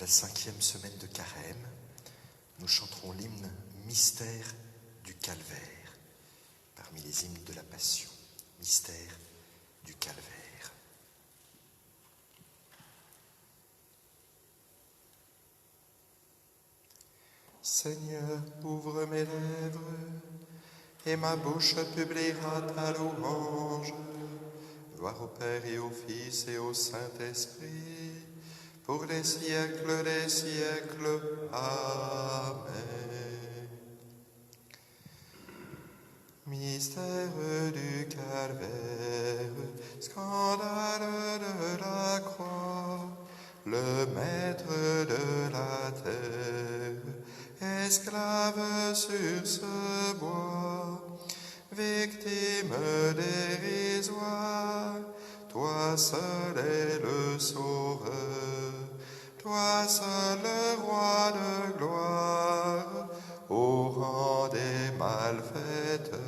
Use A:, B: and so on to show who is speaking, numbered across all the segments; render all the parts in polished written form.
A: 5e semaine de Carême, nous chanterons l'hymne Mystère du Calvaire, parmi les hymnes de la Passion. Mystère du Calvaire. Seigneur, ouvre mes lèvres, et ma bouche publiera ta louange. Gloire au Père et au Fils et au Saint-Esprit, pour les siècles des siècles. Amen. Mystère du calvaire, scandale de la croix, le maître de la terre, esclave sur ce bois, victime dérisoire, toi seul es le sauveur, toi seul le roi de gloire, au rang des malfaiteurs.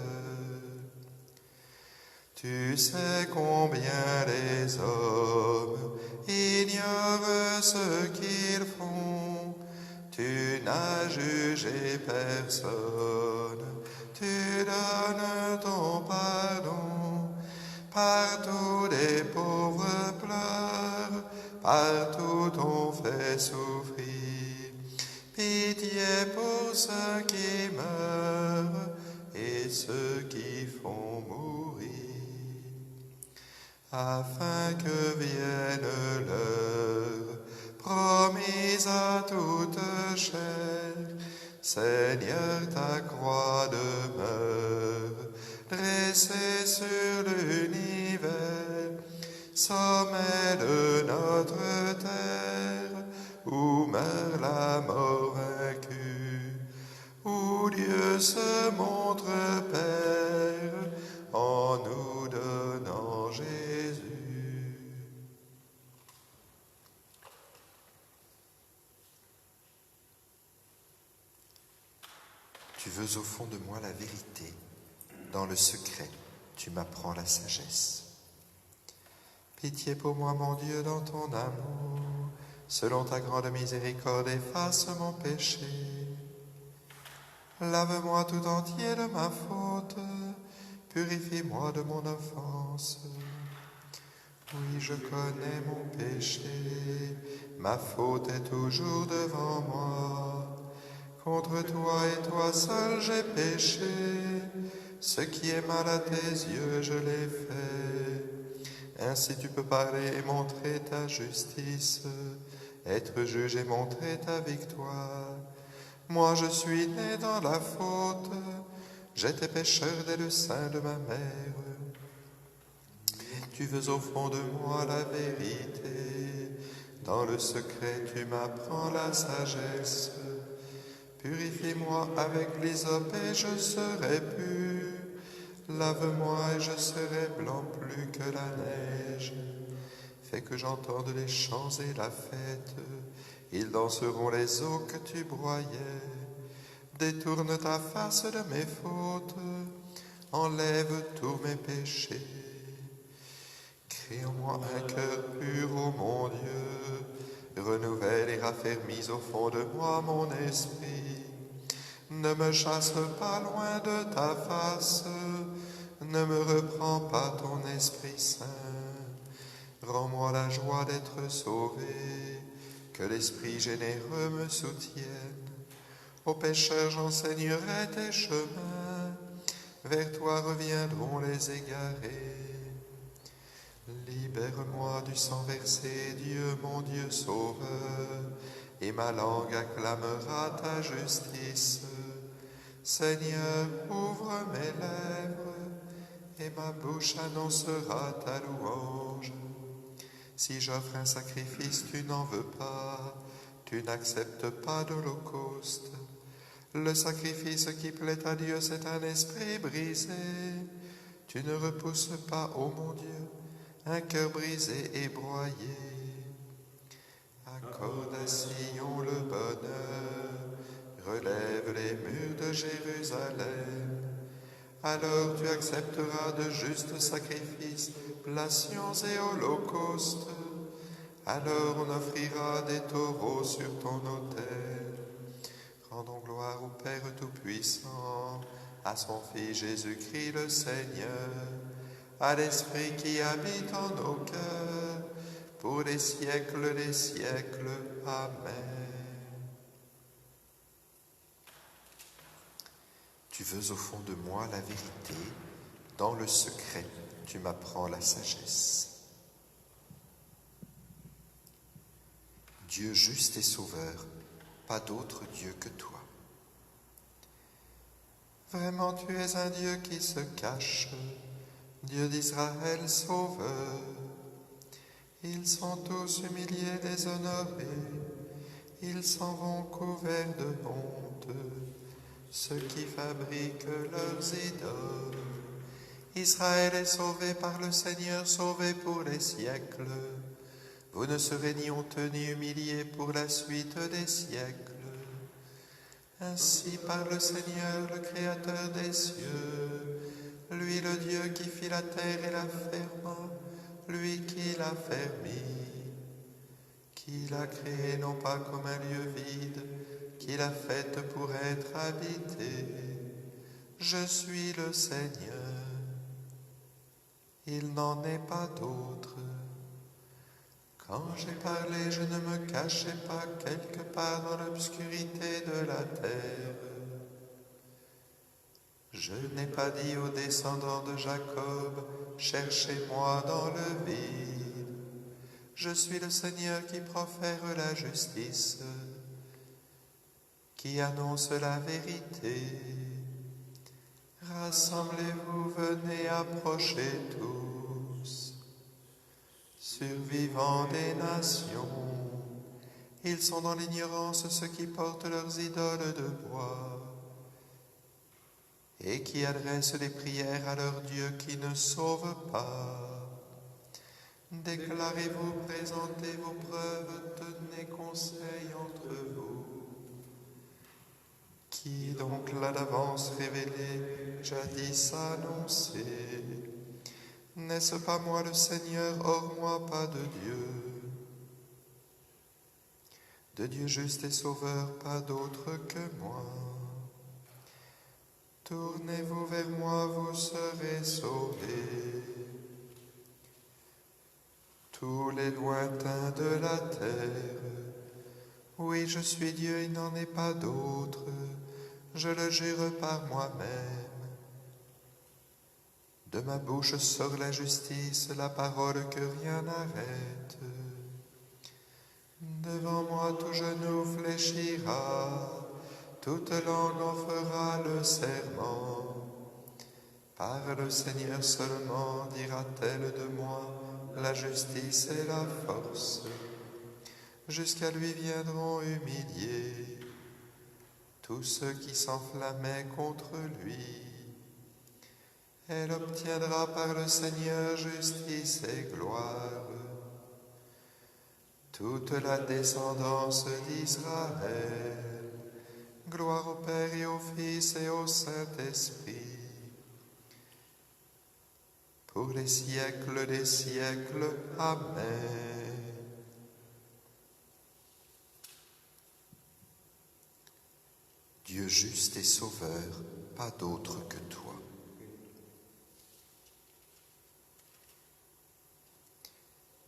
A: Tu sais combien les hommes ignorent ce qu'ils font, tu n'as jugé personne, tu donnes ton pardon, partout des pauvres pleurent, partout on fait souffrir. Pitié pour ceux qui meurent et ceux qui font mourir, afin que vienne l'heure promise à toute chair. Seigneur, ta croix demeure dressée sur l'univers, sommet de notre terre, où meurt la mort vaincue, où Dieu se montre Père, en nous donnant Jésus. Tu veux au fond de moi la vérité, dans le secret, tu m'apprends la sagesse. Pitié pour moi, mon Dieu, dans ton amour, selon ta grande miséricorde, efface mon péché. Lave-moi tout entier de ma faute, purifie-moi de mon offense. Oui, je connais mon péché, ma faute est toujours devant moi. Contre toi et toi seul j'ai péché, ce qui est mal à tes yeux je l'ai fait. Ainsi tu peux parler et montrer ta justice, être juge et montrer ta victoire. Moi je suis né dans la faute, j'étais pécheur dès le sein de ma mère. Tu veux au fond de moi la vérité, dans le secret tu m'apprends la sagesse. Purifie-moi avec l'hysope et je serai pur, lave-moi et je serai blanc plus que la neige. Fais que j'entende les chants et la fête, ils danseront les eaux que tu broyais. Détourne ta face de mes fautes, enlève tous mes péchés. Crée en moi un cœur pur, ô mon Dieu, renouvelle et raffermis au fond de moi mon esprit. Ne me chasse pas loin de ta face, ne me reprends pas ton Esprit Saint. Rends-moi la joie d'être sauvé, que l'Esprit généreux me soutienne. Aux pécheurs j'enseignerai tes chemins, vers toi reviendront les égarés. Libère-moi du sang versé, Dieu, mon Dieu sauveur, et ma langue acclamera ta justice. Seigneur, ouvre mes lèvres, et ma bouche annoncera ta louange. Si j'offre un sacrifice, tu n'en veux pas, tu n'acceptes pas d'holocauste. Le sacrifice qui plaît à Dieu, c'est un esprit brisé. Tu ne repousses pas, ô mon Dieu, un cœur brisé et broyé. Accorde à Sion le bonheur, relève les murs de Jérusalem. Alors tu accepteras de justes sacrifices, plations et holocaustes. Alors on offrira des taureaux sur ton autel. Rendons gloire au Père Tout-Puissant, à son Fils Jésus-Christ le Seigneur, à l'Esprit qui habite en nos cœurs, pour les siècles des siècles. Amen. Tu veux au fond de moi la vérité, dans le secret, tu m'apprends la sagesse. Dieu juste et sauveur, pas d'autre Dieu que toi. Vraiment tu es un Dieu qui se cache, Dieu d'Israël sauveur. Ils sont tous humiliés, déshonorés, ils s'en vont couverts de honte, ceux qui fabriquent leurs idoles. Israël est sauvé par le Seigneur, sauvé pour les siècles. Vous ne serez ni honteux ni humiliés pour la suite des siècles. Ainsi par le Seigneur, le Créateur des cieux, lui le Dieu qui fit la terre et la ferma, lui qui l'a fermie, qui l'a créée non pas comme un lieu vide, qui l'a faite pour être habitée. Je suis le Seigneur, il n'en est pas d'autre. Quand j'ai parlé, je ne me cachais pas quelque part dans l'obscurité de la terre. Je n'ai pas dit aux descendants de Jacob, cherchez-moi dans le vide. Je suis le Seigneur qui profère la justice, qui annonce la vérité. Rassemblez-vous, venez, approchez tous. Survivants des nations, ils sont dans l'ignorance ceux qui portent leurs idoles de bois et qui adressent des prières à leur Dieu qui ne sauve pas. Déclarez-vous, présentez vos preuves, tenez conseil entre vous. Qui donc l'a d'avance révélé, jadis annoncé? N'est-ce pas moi le Seigneur, hors moi pas de Dieu? De Dieu juste et sauveur, pas d'autre que moi. Tournez-vous vers moi, vous serez sauvés. Tous les lointains de la terre, oui, je suis Dieu, il n'en est pas d'autre, je le jure par moi-même. De ma bouche sort la justice, la parole que rien n'arrête. Devant moi tout genou fléchira, toute langue en fera le serment. Par le Seigneur seulement dira-t-elle de moi la justice et la force. Jusqu'à lui viendront humiliés tous ceux qui s'enflammaient contre lui. Elle obtiendra par le Seigneur justice et gloire. Toute la descendance d'Israël, gloire au Père et au Fils et au Saint-Esprit, pour les siècles des siècles. Amen. Dieu juste et sauveur, pas d'autre que toi.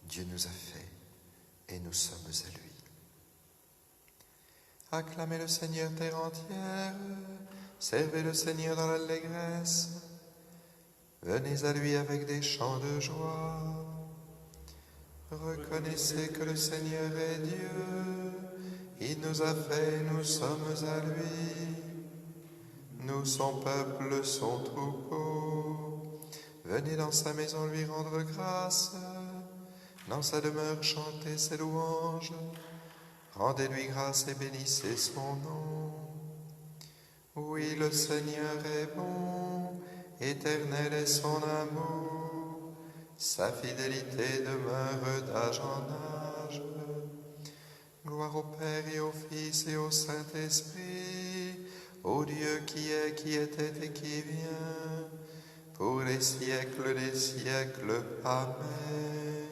A: Dieu nous a fait et nous sommes à lui. Acclamez le Seigneur terre entière, servez le Seigneur dans l'allégresse, venez à lui avec des chants de joie. Reconnaissez que le Seigneur est Dieu, il nous a fait et nous sommes à lui. Nous, son peuple, son troupeau, venez dans sa maison lui rendre grâce. Dans sa demeure, chantez ses louanges, rendez-lui grâce et bénissez son nom. Oui, le Seigneur est bon, éternel est son amour, sa fidélité demeure d'âge en âge. Gloire au Père et au Fils et au Saint-Esprit, au Dieu qui est, qui était et qui vient, pour les siècles des siècles. Amen.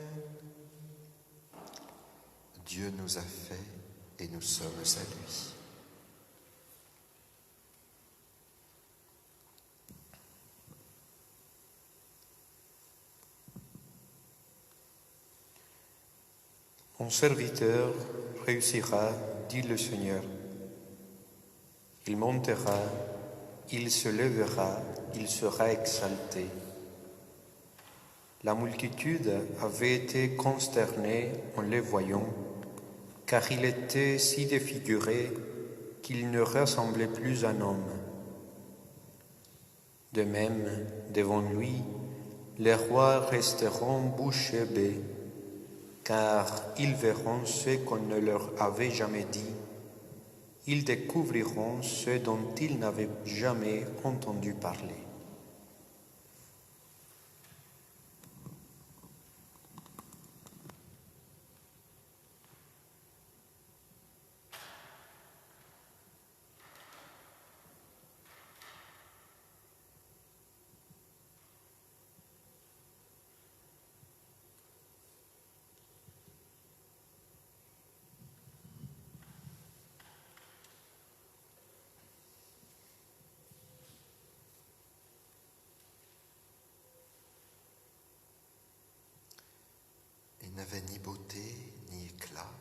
A: Dieu nous a fait et nous sommes à lui.
B: Mon serviteur réussira, dit le Seigneur. Il montera, il se lèvera, il sera exalté. La multitude avait été consternée en le voyant, car il était si défiguré qu'il ne ressemblait plus à un homme. De même, devant lui, les rois resteront bouche bée, car ils verront ce qu'on ne leur avait jamais dit. Ils découvriront ce dont ils n'avaient jamais entendu parler.
A: Il n'avait ni beauté ni éclat.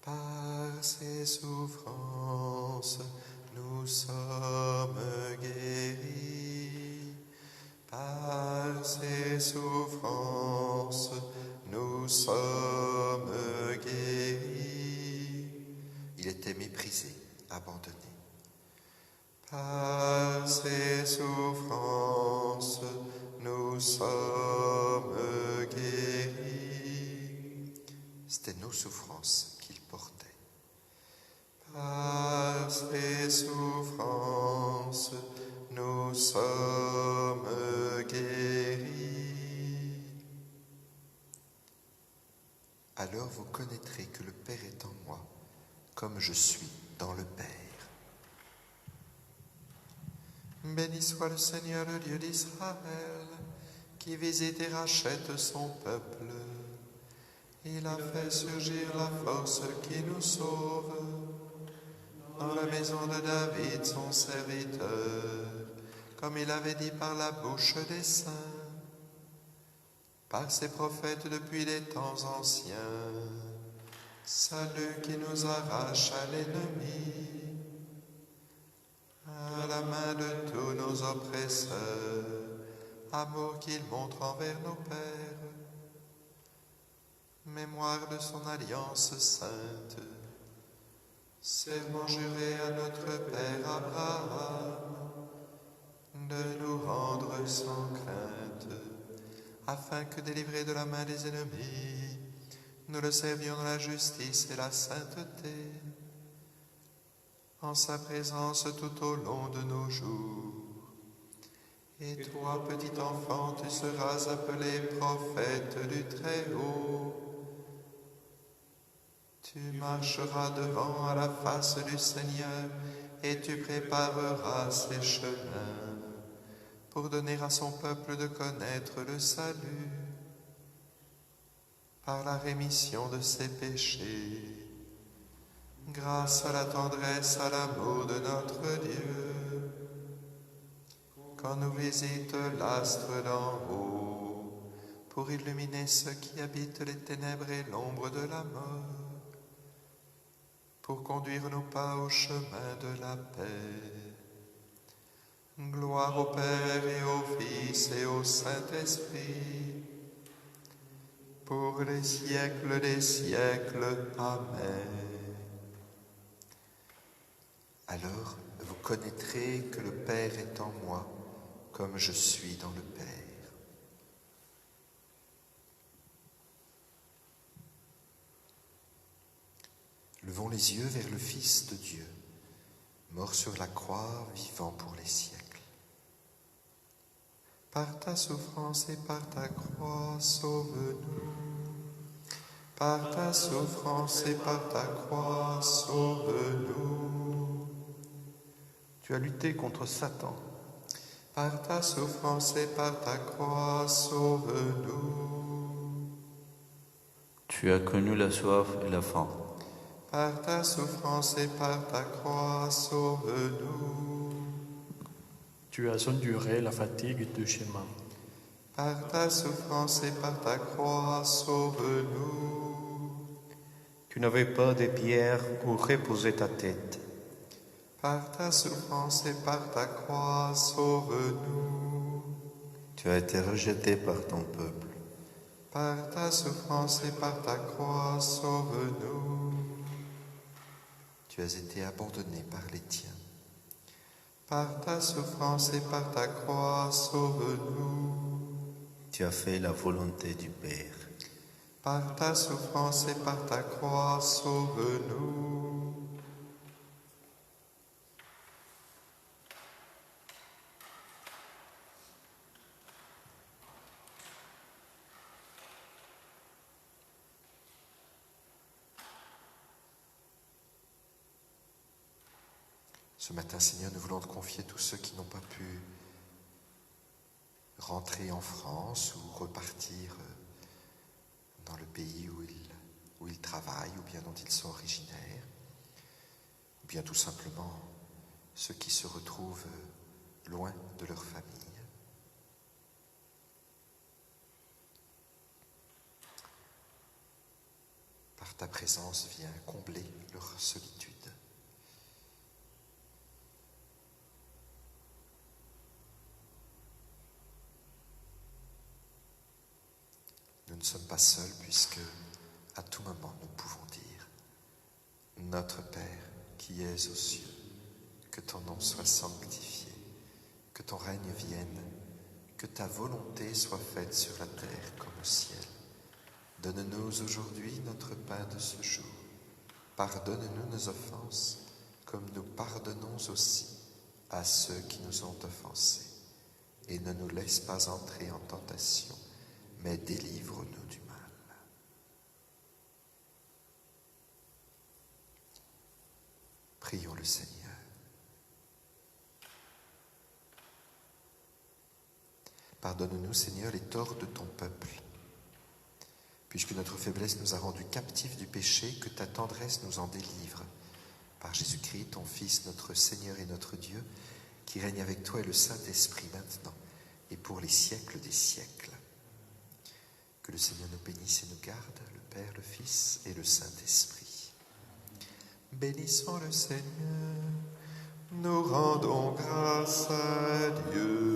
A: Par ses souffrances, nous sommes guéris. Par ses souffrances, nous sommes guéris. Il était méprisé, abandonné. Par ses souffrances, nous sommes guéris. C'était nos souffrances qu'il portait. Par ses souffrances, nous sommes guéris. Alors vous connaîtrez que le Père est en moi, comme je suis dans le Père. Béni soit le Seigneur, le Dieu d'Israël, qui visite et rachète son peuple. Il a fait surgir la force qui nous sauve dans la maison de David, son serviteur, comme il avait dit par la bouche des saints, par ses prophètes depuis les temps anciens. Salut qui nous arrache à l'ennemi, à la main de tous nos oppresseurs, amour qu'il montre envers nos pères, mémoire de son alliance sainte, serment juré à notre Père Abraham, de nous rendre sans crainte, afin que, délivrés de la main des ennemis, nous le servions dans la justice et la sainteté, en sa présence tout au long de nos jours. Et toi, petit enfant, tu seras appelé prophète du Très-Haut. Tu marcheras devant à la face du Seigneur et tu prépareras ses chemins pour donner à son peuple de connaître le salut par la rémission de ses péchés, grâce à la tendresse, à l'amour de notre Dieu, quand nous visite l'astre d'en haut, pour illuminer ceux qui habitent les ténèbres et l'ombre de la mort, pour conduire nos pas au chemin de la paix. Gloire au Père et au Fils et au Saint-Esprit, pour les siècles des siècles. Amen. Alors vous connaîtrez que le Père est en moi, comme je suis dans le Père. Levons les yeux vers le Fils de Dieu, mort sur la croix, vivant pour les siècles. Par ta souffrance et par ta croix, sauve-nous. Par ta souffrance et par ta croix, sauve-nous.
B: Tu as lutté contre Satan.
A: Par ta souffrance et par ta croix, sauve-nous.
C: Tu as connu la soif et la faim.
A: Par ta souffrance et par ta croix, sauve-nous.
D: Tu as enduré la fatigue du chemin.
A: Par ta souffrance et par ta croix, sauve-nous.
B: Tu n'avais pas de pierre où reposer ta tête.
A: Par ta souffrance et par ta croix, sauve-nous.
C: Tu as été rejeté par ton peuple.
A: Par ta souffrance et par ta croix, sauve-nous.
C: Tu as été abandonné par les tiens.
A: Par ta souffrance et par ta croix, sauve-nous.
C: Tu as fait la volonté du Père.
A: Par ta souffrance et par ta croix, sauve-nous. Ce matin, Seigneur, nous voulons te confier tous ceux qui n'ont pas pu rentrer en France ou repartir dans le pays où ils travaillent ou bien dont ils sont originaires, ou bien tout simplement ceux qui se retrouvent loin de leur famille. Par ta présence, viens combler leur solitude. Nous ne sommes pas seuls puisque à tout moment nous pouvons dire « Notre Père qui es aux cieux, que ton nom soit sanctifié, que ton règne vienne, que ta volonté soit faite sur la terre comme au ciel. Donne-nous aujourd'hui notre pain de ce jour. Pardonne-nous nos offenses comme nous pardonnons aussi à ceux qui nous ont offensés. Et ne nous laisse pas entrer en tentation, mais délivre-nous du mal. » Prions le Seigneur. Pardonne-nous, Seigneur, les torts de ton peuple. Puisque notre faiblesse nous a rendus captifs du péché, que ta tendresse nous en délivre. Par Jésus-Christ, ton Fils, notre Seigneur et notre Dieu, qui règne avec toi et le Saint-Esprit maintenant et pour les siècles des siècles. Que le Seigneur nous bénisse et nous garde, le Père, le Fils et le Saint-Esprit. Bénissons le Seigneur, nous rendons grâce à Dieu.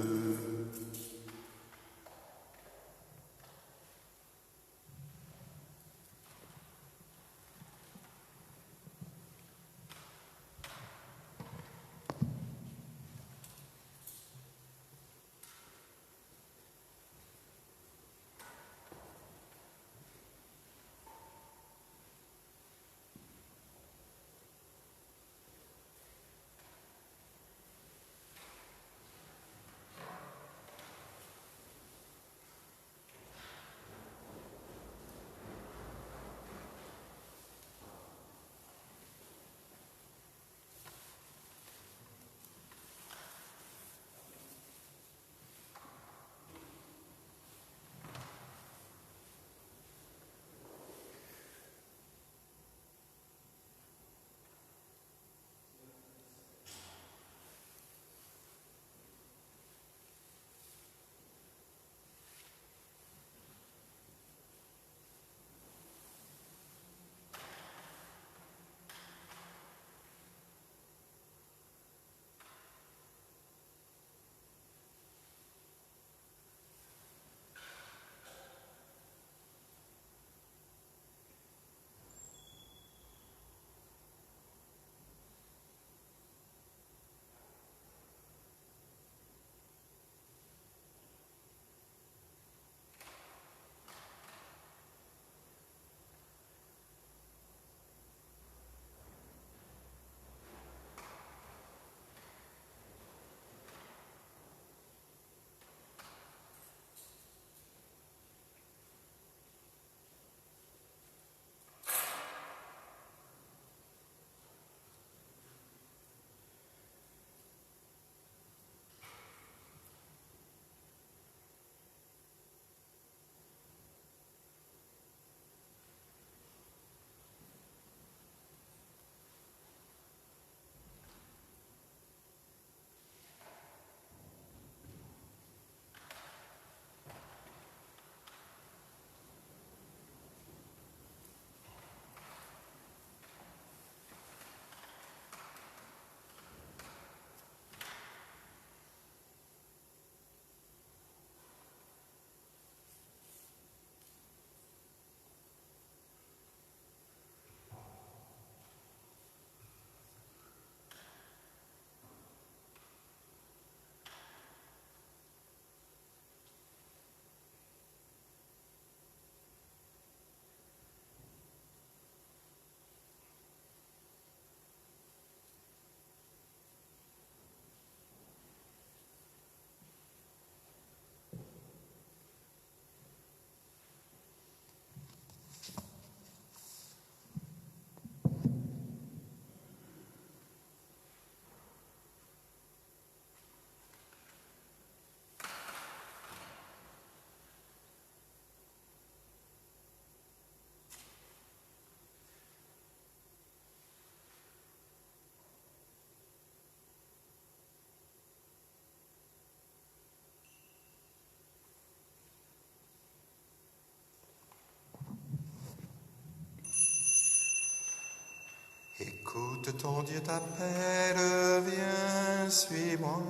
A: Écoute, ton Dieu t'appelle, viens, suis-moi.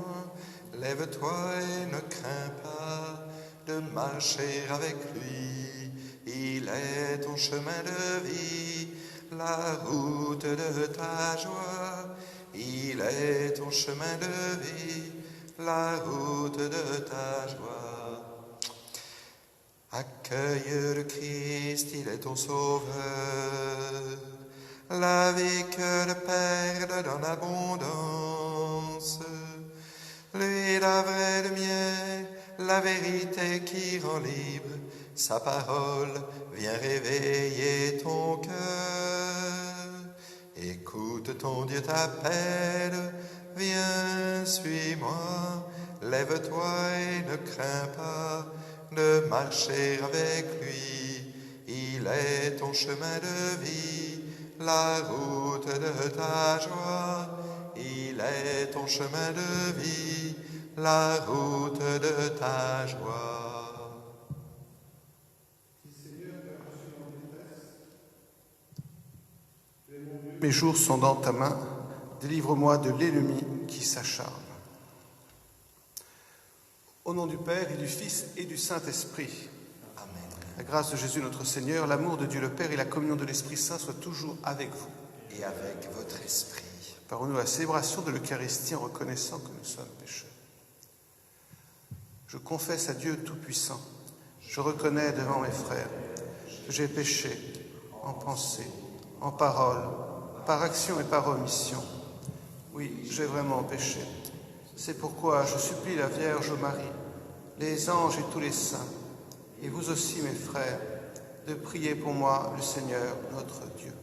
A: Lève-toi et ne crains pas de marcher avec lui. Il est ton chemin de vie, la route de ta joie. Il est ton chemin de vie, la route de ta joie. Accueille le Christ, il est ton sauveur. La vie que le Père donne en abondance. Lui, la vraie lumière, la vérité qui rend libre. Sa parole vient réveiller ton cœur. Écoute, ton Dieu t'appelle, viens, suis-moi. Lève-toi et ne crains pas de marcher avec lui. Il est ton chemin de vie, la route de ta joie. Il est ton chemin de vie, la route de ta joie.
E: Mes jours sont dans ta main, délivre-moi de l'ennemi qui s'acharne. Au nom du Père et du Fils et du Saint-Esprit.
A: Amen.
E: La grâce de Jésus notre Seigneur, l'amour de Dieu le Père et la communion de l'Esprit Saint soient toujours avec vous.
A: Et avec votre esprit.
E: Parlons-nous la célébration de l'Eucharistie en reconnaissant que nous sommes pécheurs. Je confesse à Dieu Tout-Puissant, je reconnais devant mes frères que j'ai péché en pensée, en parole, par action et par omission. Oui, j'ai vraiment péché. C'est pourquoi je supplie la Vierge Marie, les anges et tous les saints, et vous aussi mes frères, de prier pour moi le Seigneur notre Dieu.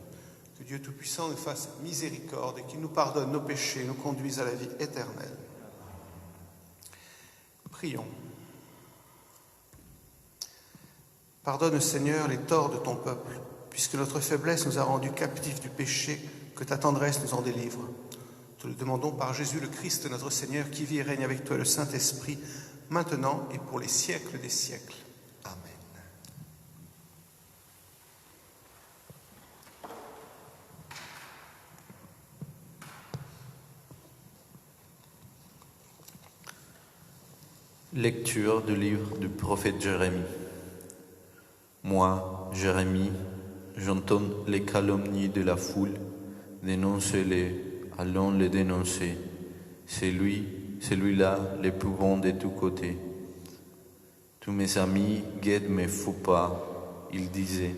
E: Que Dieu Tout-Puissant nous fasse miséricorde et qu'il nous pardonne nos péchés et nous conduise à la vie éternelle. Prions. Pardonne, Seigneur, les torts de ton peuple, puisque notre faiblesse nous a rendus captifs du péché, que ta tendresse nous en délivre. Te le demandons par Jésus le Christ, notre Seigneur, qui vit et règne avec toi le Saint-Esprit, maintenant et pour les siècles des siècles.
A: Amen.
F: Lecture du livre du prophète Jérémie. Moi, Jérémie, j'entends les calomnies de la foule, dénoncez-les, allons les dénoncer. C'est celui-là, le plus bon de tous côtés. Tous mes amis guettent mes faux pas, ils disaient,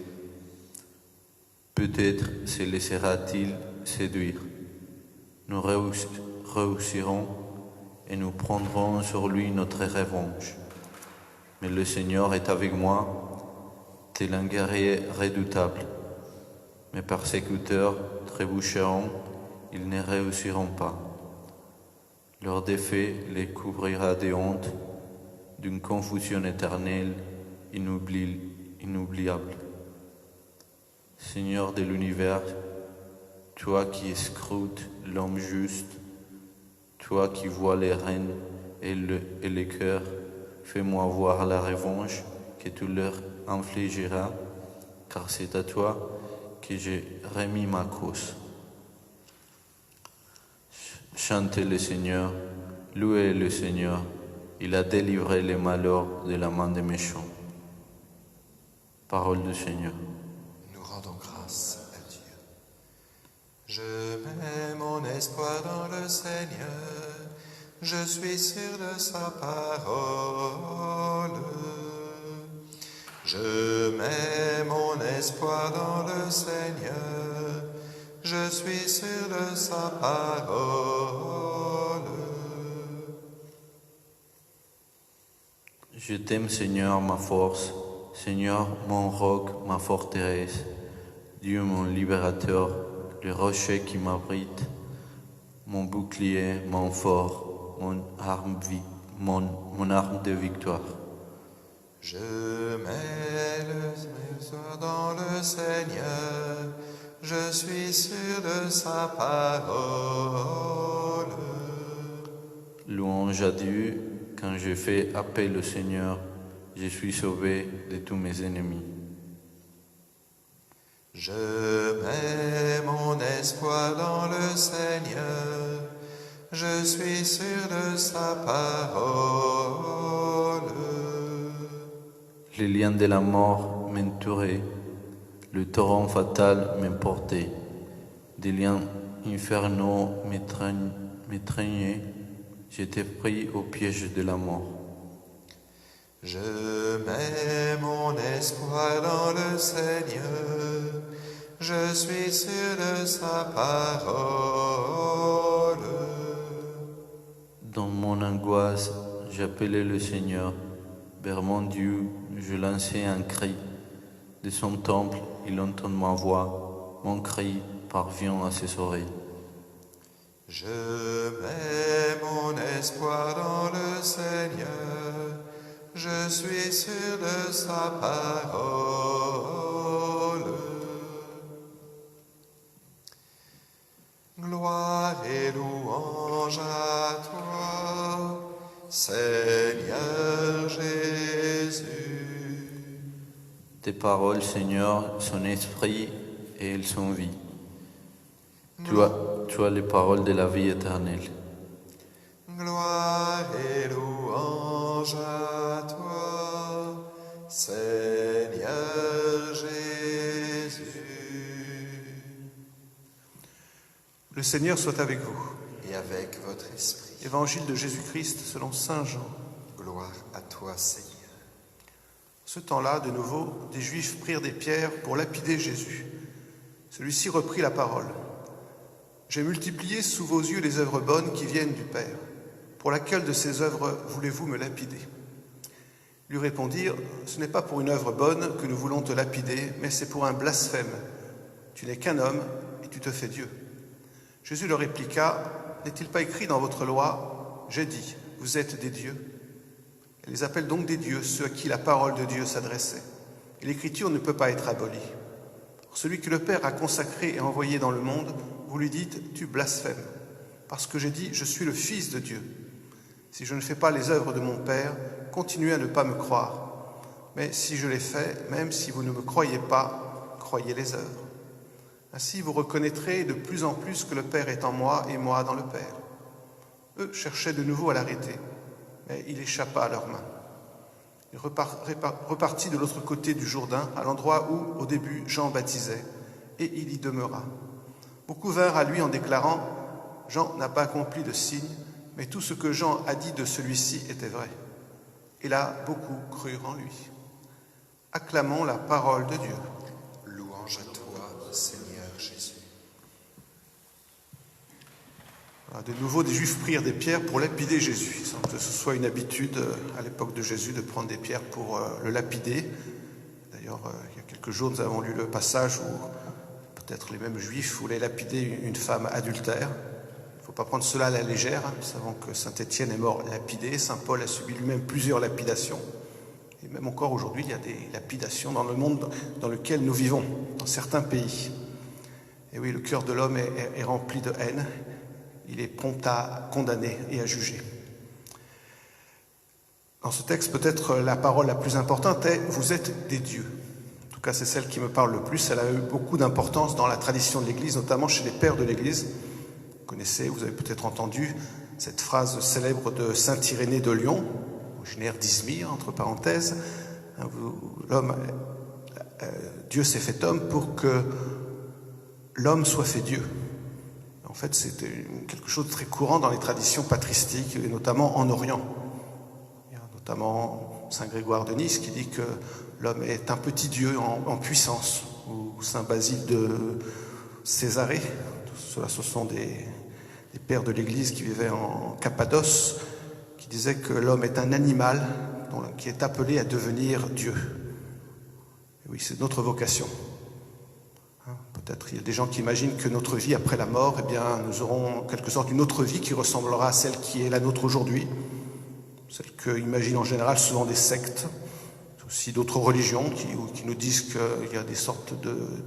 F: peut-être se laissera-t-il séduire. Nous réussirons et nous prendrons sur lui notre revanche. Mais le Seigneur est avec moi, tel un guerrier redoutable. Mes persécuteurs trébucheront, ils ne réussiront pas. Leur défait les couvrira de honte, d'une confusion éternelle, inoubliable. Seigneur de l'univers, toi qui scrutes l'homme juste, toi qui vois les reins et les cœurs, fais-moi voir la revanche que tu leur infligeras, car c'est à toi que j'ai remis ma cause. Chantez le Seigneur, louez le Seigneur, il a délivré les malheurs de la main des méchants. Parole du Seigneur.
A: Nous rendons grâce à Dieu. Je mets mon espoir dans le Seigneur, je suis sûr de sa parole. Je mets mon espoir dans le Seigneur, je suis sûr de sa parole.
F: Je t'aime, Seigneur, ma force, Seigneur, mon roc, ma forteresse, Dieu, mon libérateur, le rocher qui m'abrite, mon bouclier, mon fort, mon arme de victoire.
A: Je mets le espoir dans le Seigneur, je suis sûr de sa parole.
F: Louange à Dieu, quand je fais appel au Seigneur, je suis sauvé de tous mes ennemis.
A: Je mets mon espoir dans le Seigneur, je suis sûr de sa parole.
F: Les liens de la mort m'entouraient, le torrent fatal m'emportait, des liens infernaux m'étreignaient, j'étais pris au piège de la mort.
A: Je mets mon espoir dans le Seigneur, je suis sûr de sa parole.
F: Dans mon angoisse, j'appelais le Seigneur. Vers mon Dieu, je lançais un cri. De son temple, il entend ma voix. Mon cri parvient à ses oreilles.
A: Je mets mon espoir dans le Seigneur, je suis sûr de sa parole. Gloire et louange à toi, Seigneur Jésus.
F: Tes paroles, Seigneur, sont esprit et elles sont vie. Tu as les paroles de la vie éternelle.
A: Gloire et louange à toi, Seigneur Jésus.
E: Le Seigneur soit avec vous.
C: Et avec votre esprit.
E: Évangile de Jésus-Christ selon saint Jean.
C: Gloire à toi, Seigneur.
E: Ce temps-là, de nouveau, des Juifs prirent des pierres pour lapider Jésus. Celui-ci reprit la parole. « J'ai multiplié sous vos yeux les œuvres bonnes qui viennent du Père. Pour laquelle de ces œuvres voulez-vous me lapider ?» Lui répondirent, « Ce n'est pas pour une œuvre bonne que nous voulons te lapider, mais c'est pour un blasphème. Tu n'es qu'un homme et tu te fais Dieu. » Jésus leur répliqua, « N'est-il pas écrit dans votre loi, j'ai dit, vous êtes des dieux ?» Elle les appelle donc des dieux, ceux à qui la parole de Dieu s'adressait. Et l'écriture ne peut pas être abolie. Or, celui que le Père a consacré et envoyé dans le monde, vous lui dites, tu blasphèmes, parce que j'ai dit, je suis le Fils de Dieu. Si je ne fais pas les œuvres de mon Père, continuez à ne pas me croire. Mais si je les fais, même si vous ne me croyez pas, croyez les œuvres. Ainsi vous reconnaîtrez de plus en plus que le Père est en moi et moi dans le Père. Eux cherchaient de nouveau à l'arrêter, mais il échappa à leurs mains. Il repartit de l'autre côté du Jourdain, à l'endroit où, au début, Jean baptisait, et il y demeura. Beaucoup vinrent à lui en déclarant « Jean n'a pas accompli de signe, mais tout ce que Jean a dit de celui-ci était vrai. » Et là, beaucoup crurent en lui. Acclamons la parole de Dieu.
C: Louange à toi, Seigneur Jésus.
E: De nouveau, des Juifs prirent des pierres pour lapider Jésus. Il semble que ce soit une habitude à l'époque de Jésus de prendre des pierres pour le lapider. D'ailleurs, il y a quelques jours, nous avons lu le passage où peut-être les mêmes Juifs voulaient lapider une femme adultère. Il ne faut pas prendre cela à la légère. Nous savons que saint Étienne est mort lapidé. Saint Paul a subi lui-même plusieurs lapidations. Et même encore aujourd'hui, il y a des lapidations dans le monde dans lequel nous vivons, dans certains pays. Et oui, le cœur de l'homme est rempli de haine. Il est prompt à condamner et à juger. Dans ce texte, peut-être la parole la plus importante est « Vous êtes des dieux ». En tout cas, c'est celle qui me parle le plus. Elle a eu beaucoup d'importance dans la tradition de l'Église, notamment chez les pères de l'Église. Vous connaissez, vous avez peut-être entendu cette phrase célèbre de saint Irénée de Lyon, originaire d'Izmir, entre parenthèses. Dieu s'est fait homme pour que l'homme soit fait Dieu. En fait, c'était quelque chose de très courant dans les traditions patristiques, et notamment en Orient. Il y a notamment saint Grégoire de Nice qui dit que l'homme est un petit dieu en puissance, ou saint Basile de Césarée. Ceux-là, ce sont des pères de l'Église qui vivaient en Cappadoce, qui disaient que l'homme est un animal qui est appelé à devenir Dieu. Et oui, c'est notre vocation. Peut-être il y a des gens qui imaginent que notre vie après la mort, eh bien, nous aurons en quelque sorte une autre vie qui ressemblera à celle qui est la nôtre aujourd'hui, celle qu'imaginent en général souvent des sectes, aussi d'autres religions qui nous disent qu'il y a des sortes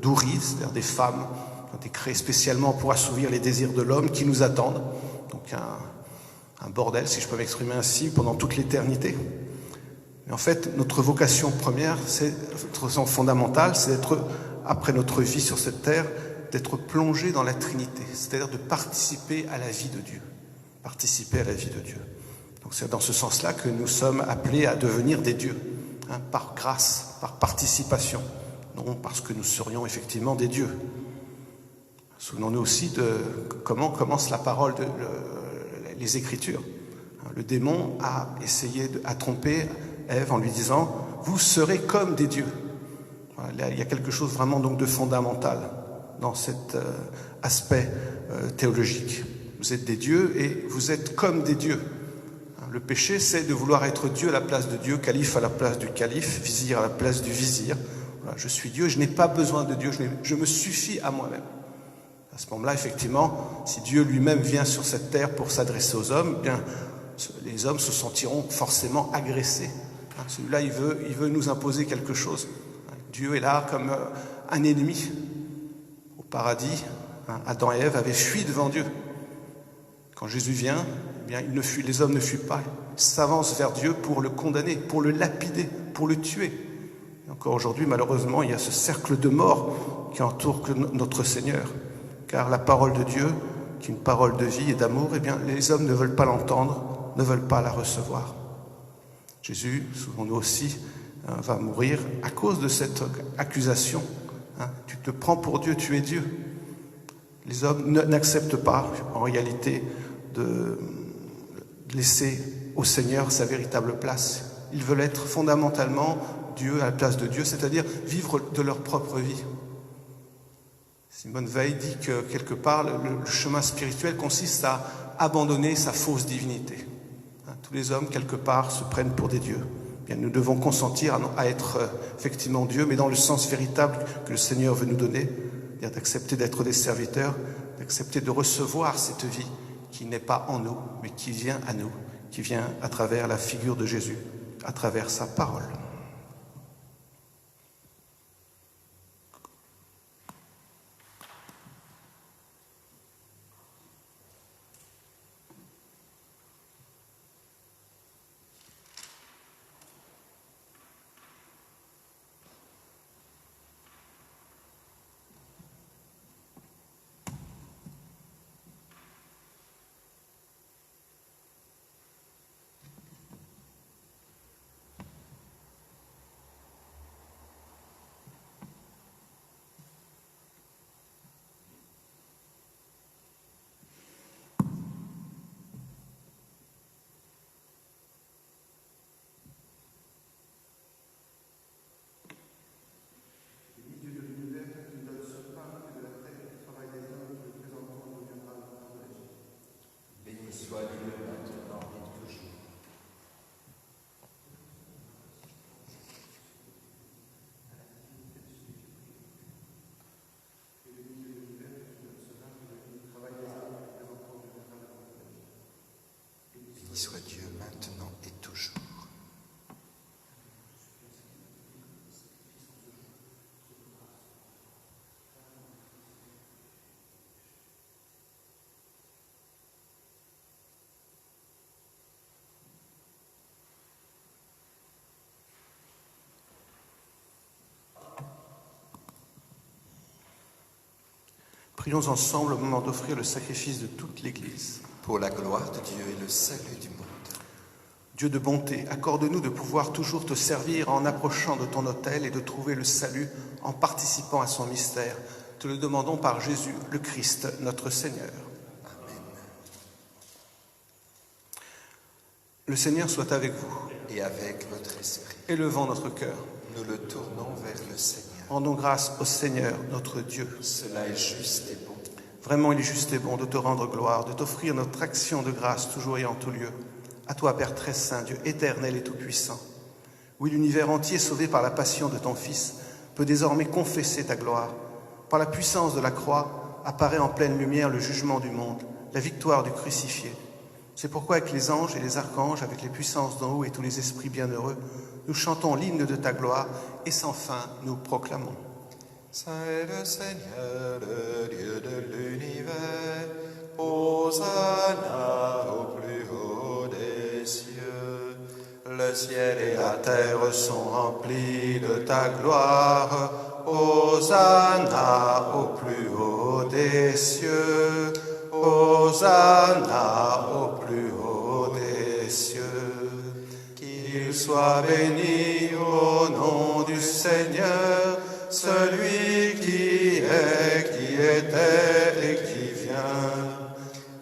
E: d'houris, c'est-à-dire des femmes qui ont été créées spécialement pour assouvir les désirs de l'homme qui nous attendent. Donc un bordel, si je peux m'exprimer ainsi, pendant toute l'éternité. Mais en fait, notre vocation première, notre vocation fondamentale, c'est d'être après notre vie sur cette terre, d'être plongé dans la Trinité, c'est-à-dire de participer à la vie de Dieu. Participer à la vie de Dieu. Donc c'est dans ce sens-là que nous sommes appelés à devenir des dieux, par grâce, par participation, non parce que nous serions effectivement des dieux. Souvenons-nous aussi de comment commence la parole, les Écritures. Le démon a essayé à tromper Ève en lui disant « Vous serez comme des dieux ». Là, il y a quelque chose vraiment donc de fondamental dans cet aspect théologique. Vous êtes des dieux et vous êtes comme des dieux. Le péché, c'est de vouloir être Dieu à la place de Dieu, calife à la place du calife, vizir à la place du vizir. Voilà, je suis Dieu, je n'ai pas besoin de Dieu, je me suffis à moi-même. À ce moment-là, effectivement, si Dieu lui-même vient sur cette terre pour s'adresser aux hommes, eh bien, les hommes se sentiront forcément agressés. Celui-là, il veut nous imposer quelque chose. Dieu est là comme un ennemi. Au paradis, Adam et Ève avaient fui devant Dieu. Quand Jésus vient, eh bien, les hommes ne fuient pas. Ils s'avancent vers Dieu pour le condamner, pour le lapider, pour le tuer. Et encore aujourd'hui, malheureusement, il y a ce cercle de mort qui entoure notre Seigneur. Car la parole de Dieu, qui est une parole de vie et d'amour, eh bien, les hommes ne veulent pas l'entendre, ne veulent pas la recevoir. Jésus, souvenons-nous aussi, va mourir à cause de cette accusation. Tu te prends pour Dieu, tu es Dieu. Les hommes n'acceptent pas, en réalité, de laisser au Seigneur sa véritable place. Ils veulent être fondamentalement Dieu à la place de Dieu, c'est-à-dire vivre de leur propre vie. Simone Veil dit que, quelque part, le chemin spirituel consiste à abandonner sa fausse divinité. Tous les hommes, quelque part, se prennent pour des dieux. Bien, nous devons consentir à être effectivement Dieu, mais dans le sens véritable que le Seigneur veut nous donner, c'est-à-dire d'accepter d'être des serviteurs, d'accepter de recevoir cette vie qui n'est pas en nous, mais qui vient à nous, qui vient à travers la figure de Jésus, à travers sa parole.
C: Béni soit Dieu maintenant et toujours.
E: Prions ensemble au moment d'offrir le sacrifice de toute l'Église.
C: Pour la gloire de Dieu et le salut du monde.
E: Dieu de bonté, accorde-nous de pouvoir toujours te servir en approchant de ton autel et de trouver le salut en participant à son mystère. Te le demandons par Jésus, le Christ, notre Seigneur.
C: Amen.
E: Le Seigneur soit avec vous.
C: Et avec votre esprit,
E: Élevons notre cœur.
C: nous le tournons vers le Seigneur.
E: Rendons grâce au Seigneur, notre Dieu.
C: Cela est juste et bon.
E: Vraiment, il est juste et bon de te rendre gloire, de t'offrir notre action de grâce toujours et en tout lieu. À toi, Père très saint, Dieu éternel et tout-puissant. Oui, l'univers entier, sauvé par la passion de ton Fils, peut désormais confesser ta gloire. Par la puissance de la croix, apparaît en pleine lumière le jugement du monde, la victoire du crucifié. C'est pourquoi avec les anges et les archanges, avec les puissances d'en haut et tous les esprits bienheureux, nous chantons l'hymne de ta gloire et sans fin nous proclamons.
A: Saint est le Seigneur, le Dieu de l'univers, Hosanna au plus haut des cieux. Le ciel et la terre sont remplis de ta gloire.
E: Hosanna au plus haut des cieux, Hosanna au plus haut des cieux. Qu'il soit béni au nom du Seigneur, celui qui était et qui vient.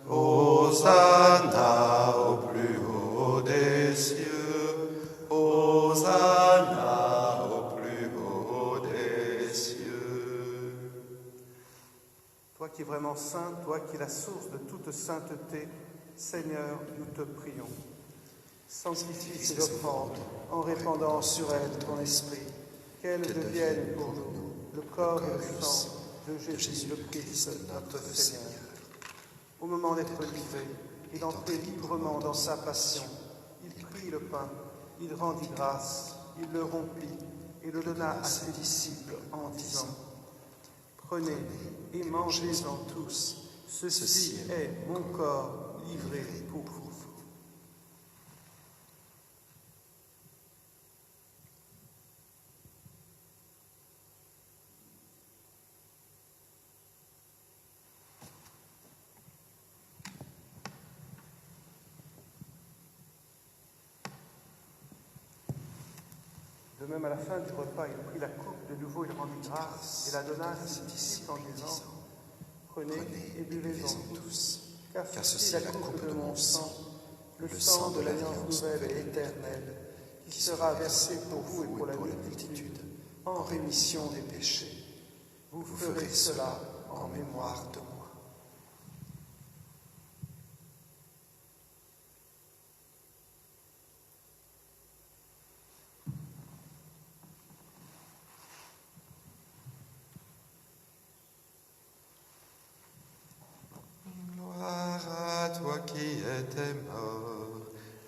E: Hosanna au plus haut des cieux, Hosanna au plus haut des cieux. Toi qui es vraiment saint, toi qui es la source de toute sainteté, Seigneur, nous te prions. Sanctifie ces offrandes en répandant sur elles ton esprit, qu'elles deviennent pour nous le corps et le sang de Jésus le Christ, notre Seigneur. Au moment d'être livré et d'entrer librement dans sa passion, il prit le pain, il rendit grâce, il le rompit et le donna à ses disciples en disant : Prenez et mangez-en tous, ceci est mon corps livré pour vous. De même, à la fin du repas, il prit la coupe de nouveau, il rendit grâce et la donna à ses disciples en disant : Prenez et buvez-en tous, car ceci est la coupe de mon sang, le sang de l'alliance nouvelle et éternelle, qui sera versé pour vous et pour la multitude, en rémission des péchés. Vous ferez cela en mémoire de moi.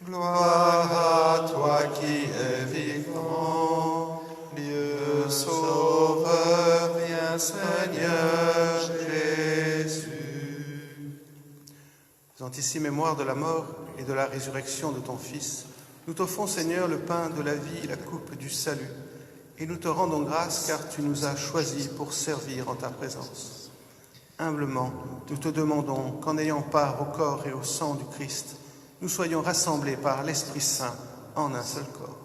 A: Gloire à toi qui es vivant, Dieu sauveur, viens Seigneur Jésus.
E: Faisant ici mémoire de la mort et de la résurrection de ton Fils, nous t'offrons, Seigneur, le pain de la vie et la coupe du salut, et nous te rendons grâce car tu nous as choisis pour servir en ta présence. Humblement, nous te demandons qu'en ayant part au corps et au sang du Christ, nous soyons rassemblés par l'Esprit Saint en un seul corps.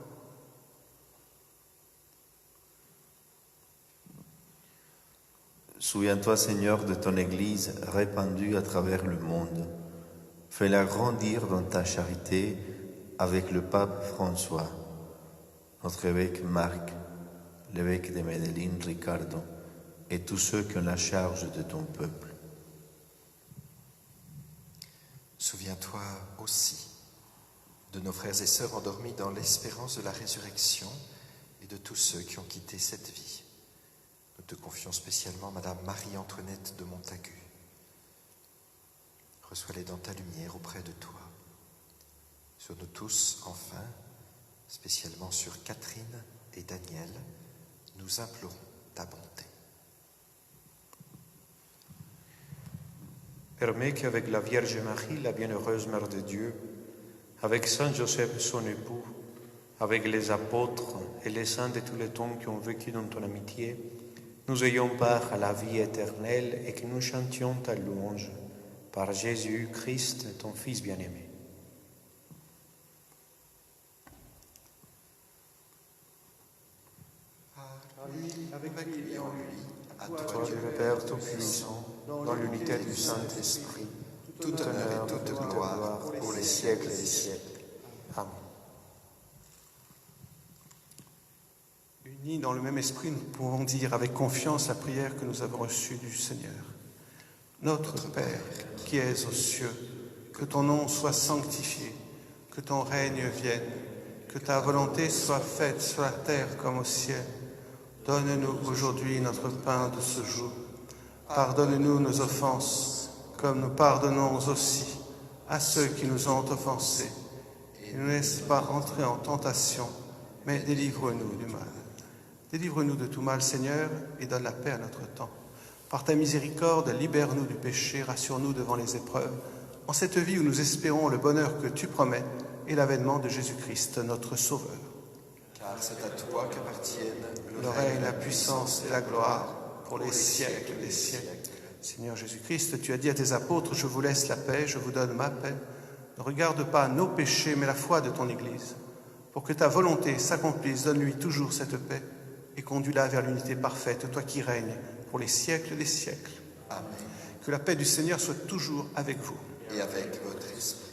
F: Souviens-toi, Seigneur, de ton Église répandue à travers le monde. Fais-la grandir dans ta charité avec le pape François, notre évêque Marc, l'évêque de Medellín Ricardo, et tous ceux qui ont la charge de ton peuple.
C: Souviens-toi aussi de nos frères et sœurs endormis dans l'espérance de la résurrection et de tous ceux qui ont quitté cette vie. Nous te confions spécialement Madame Marie-Antoinette de Montagu. Reçois-les dans ta lumière auprès de toi. Sur nous tous, enfin, spécialement sur Catherine et Daniel, nous implorons ta bonté.
B: Permets qu'avec la Vierge Marie, la bienheureuse Mère de Dieu, avec Saint Joseph, son époux, avec les apôtres et les saints de tous les temps qui ont vécu dans ton amitié, nous ayons part à la vie éternelle et que nous chantions ta louange par Jésus-Christ, ton Fils bien-aimé.
E: Avec lui et en lui,
C: À
B: Toi,
C: toi,
B: Dieu le Père Tout-Puissant, dans l'unité du Saint-Esprit,
C: tout honneur et toute gloire
B: pour les siècles et les siècles. Amen.
E: unis dans le même esprit, nous pouvons dire avec confiance la prière que nous avons reçue du Seigneur. Notre Père, qui es aux cieux, que ton nom soit sanctifié, que ton règne vienne, que ta volonté soit faite sur la terre comme au ciel. Donne-nous aujourd'hui notre pain de ce jour. Pardonne-nous nos offenses, comme nous pardonnons aussi à ceux qui nous ont offensés. Et ne laisse pas entrer en tentation, mais délivre-nous du mal. Délivre-nous de tout mal, Seigneur, et donne la paix à notre temps. Par ta miséricorde, libère-nous du péché, rassure-nous devant les épreuves, en cette vie où nous espérons le bonheur que tu promets et l'avènement de Jésus-Christ, notre Sauveur.
C: car c'est à toi qu'appartiennent
E: le règne, la puissance et la gloire pour les siècles des siècles. Seigneur Jésus-Christ, tu as dit à tes apôtres, je vous laisse la paix, je vous donne ma paix. Ne regarde pas nos péchés, mais la foi de ton Église. Pour que ta volonté s'accomplisse, donne-lui toujours cette paix et conduis-la vers l'unité parfaite, toi qui règnes pour les siècles des siècles.
C: Amen.
E: Que la paix du Seigneur soit toujours avec vous.
C: Et avec votre esprit.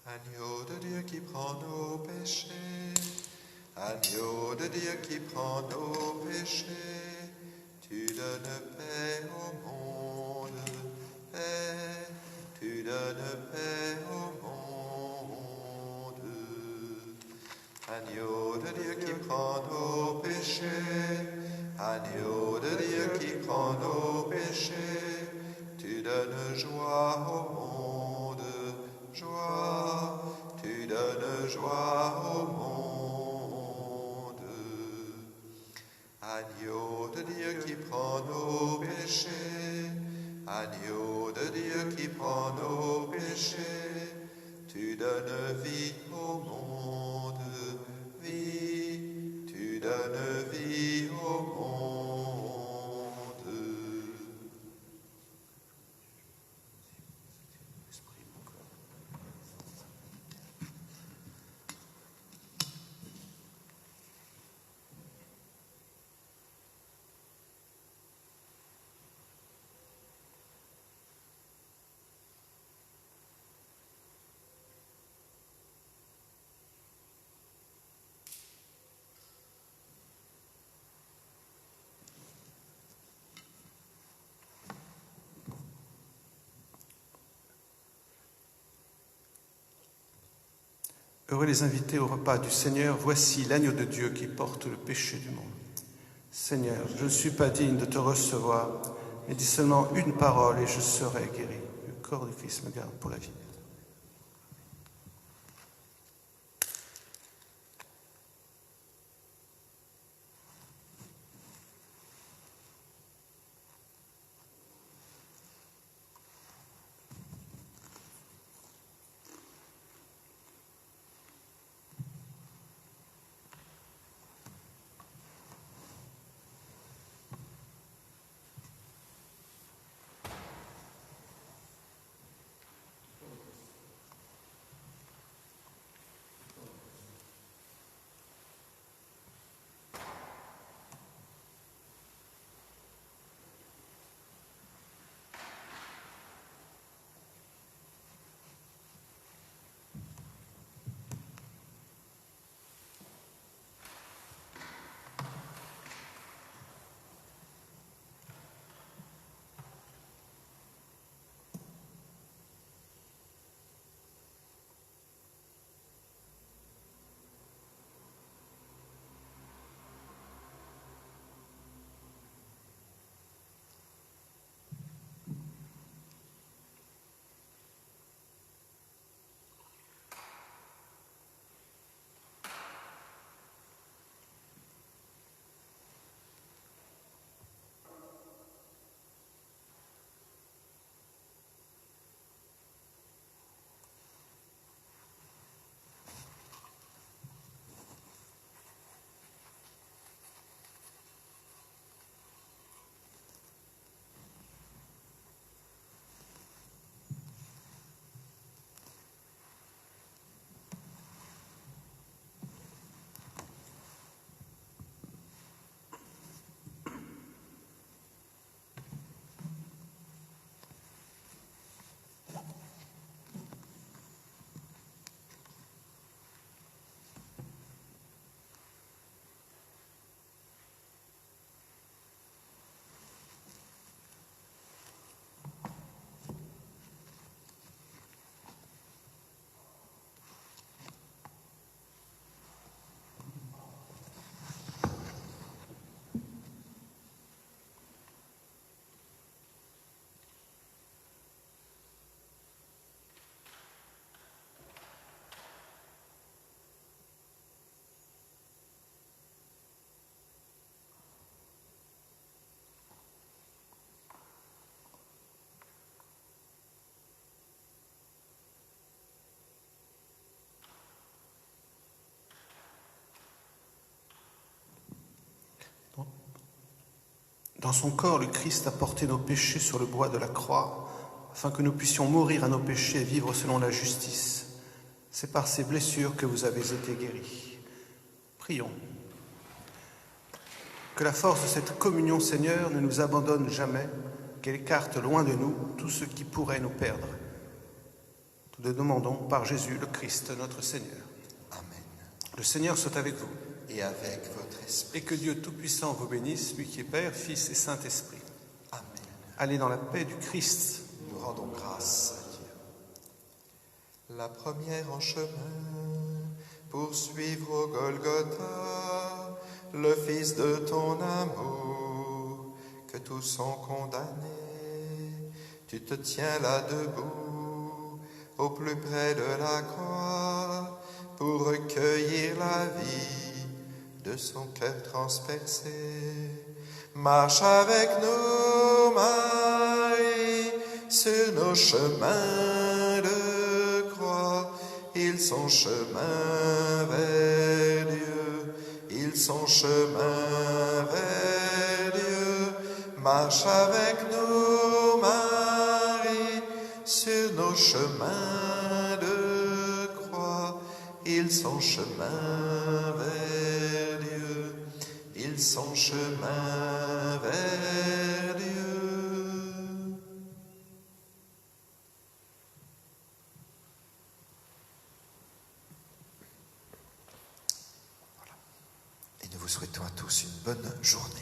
A: Agneau de Dieu qui prend nos péchés, agneau de Dieu qui prend nos péchés, tu donnes paix au monde, paix, tu donnes paix au monde. Agneau de Dieu qui prend nos péchés, agneau de Dieu qui prend nos péchés, tu donnes joie au monde, joie, tu donnes joie au monde. Agneau de Dieu qui prend nos péchés, agneau de Dieu qui prend nos péchés, tu donnes vie au monde, vie, tu donnes vie au monde.
E: Heureux les invités au repas du Seigneur, voici l'agneau de Dieu qui porte le péché du monde. Seigneur, je ne suis pas digne de te recevoir, mais dis seulement une parole et je serai guéri. Le corps de Christ me garde pour la vie. Dans son corps, le Christ a porté nos péchés sur le bois de la croix, afin que nous puissions mourir à nos péchés et vivre selon la justice. C'est par ces blessures que vous avez été guéris. Prions. Que la force de cette communion, Seigneur, ne nous abandonne jamais, qu'elle écarte loin de nous tout ce qui pourrait nous perdre. Nous le demandons par Jésus, le Christ, notre Seigneur.
C: Amen.
E: Le Seigneur soit avec vous.
C: Et avec votre esprit.
E: Et que Dieu Tout-Puissant vous bénisse, lui qui est Père, Fils et Saint-Esprit.
C: Amen.
E: Allez dans la paix du Christ.
C: Nous rendons grâce à Dieu.
A: La première en chemin pour suivre au Golgotha le Fils de ton amour, que tous sont condamnés. Tu te tiens là debout, au plus près de la croix, pour recueillir la vie de son cœur transpercé. Marche avec nous, Marie, sur nos chemins de croix. Ils sont chemin vers Dieu, ils sont chemin vers Dieu. Marche avec nous, Marie, sur nos chemins de croix. Ils sont chemin vers Dieu, ils sont chemin vers Dieu.
C: Et nous vous souhaitons à tous une bonne journée.